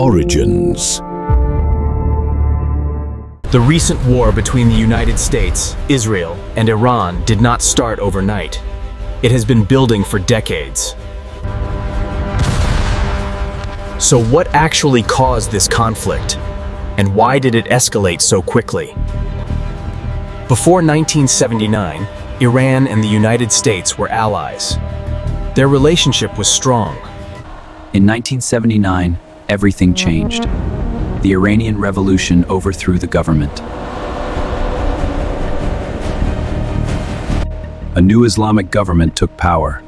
Origins. The recent war between the United States, Israel, and Iran did not start overnight. It has been building for decades. So what actually caused this conflict? And why did it escalate so quickly? Before 1979, Iran and the United States were allies. Their relationship was strong. In 1979, everything changed. The Iranian Revolution overthrew the government. A new Islamic government took power.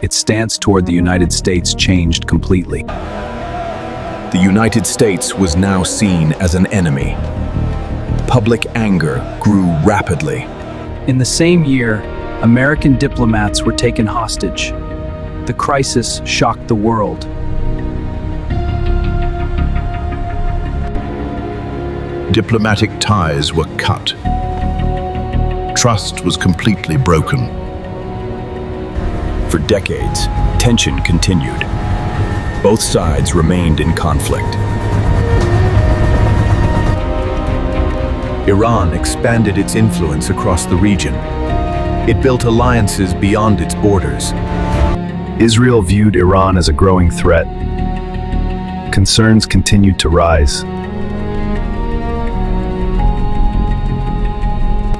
Its stance toward the United States changed completely. The United States was now seen as an enemy. Public anger grew rapidly. In the same year, American diplomats were taken hostage. The crisis shocked the world. Diplomatic ties were cut. Trust was completely broken. For decades, tension continued. Both sides remained in conflict. Iran expanded its influence across the region. It built alliances beyond its borders. Israel viewed Iran as a growing threat. Concerns continued to rise.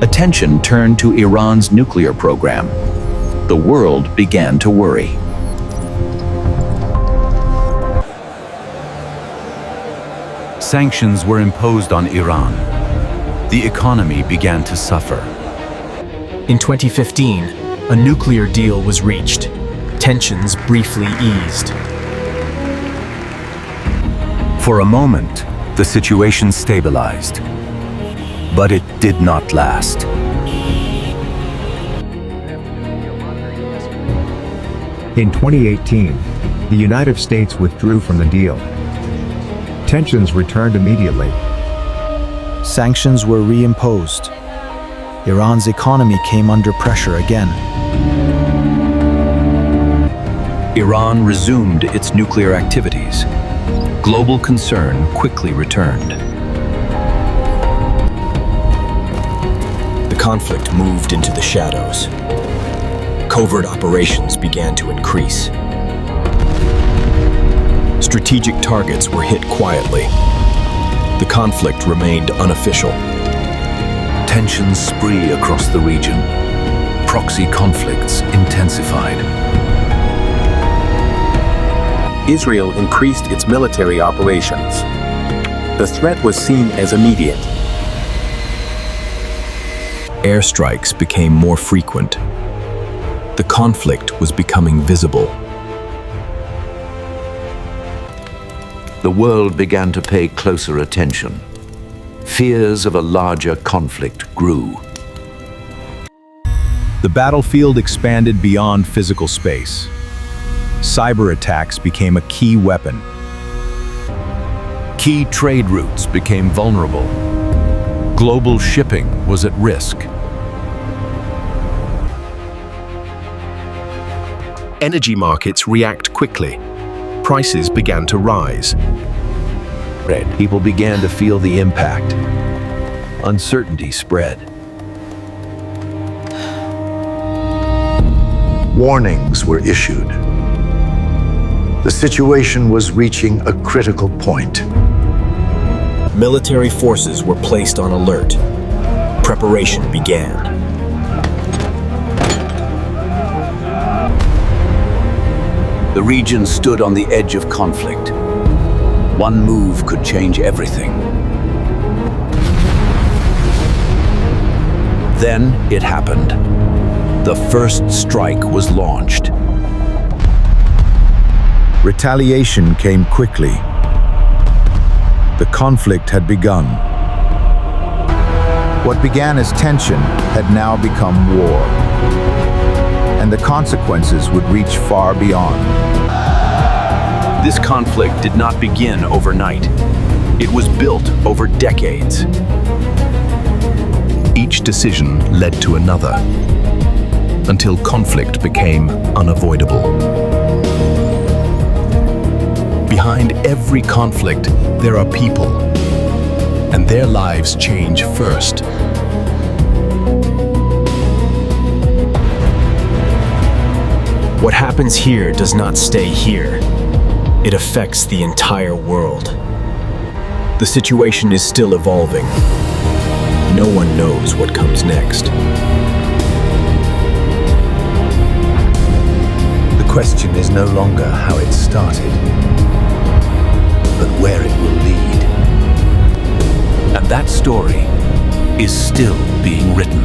Attention turned to Iran's nuclear program. The world began to worry. Sanctions were imposed on Iran. The economy began to suffer. In 2015, a nuclear deal was reached. Tensions briefly eased. For a moment, the situation stabilized. But it did not last. In 2018, the United States withdrew from the deal. Tensions returned immediately. Sanctions were reimposed. Iran's economy came under pressure again. Iran resumed its nuclear activities. Global concern quickly returned. The conflict moved into the shadows. Covert operations began to increase. Strategic targets were hit quietly. The conflict remained unofficial. Tensions spread across the region. Proxy conflicts intensified. Israel increased its military operations. The threat was seen as immediate. Airstrikes became more frequent. The conflict was becoming visible. The world began to pay closer attention. Fears of a larger conflict grew. The battlefield expanded beyond physical space. Cyber attacks became a key weapon. Key trade routes became vulnerable. Global shipping was at risk. Energy markets react quickly. Prices began to rise. People began to feel the impact. Uncertainty spread. Warnings were issued. The situation was reaching a critical point. Military forces were placed on alert. Preparation began. The region stood on the edge of conflict. One move could change everything. Then it happened. The first strike was launched. Retaliation came quickly. The conflict had begun. What began as tension had now become war, and the consequences would reach far beyond. This conflict did not begin overnight. It was built over decades. Each decision led to another, until conflict became unavoidable. Behind every conflict, there are people, and their lives change first. What happens here does not stay here. It affects the entire world. The situation is still evolving. No one knows what comes next. The question is no longer how it started, but where it will lead. And that story is still being written.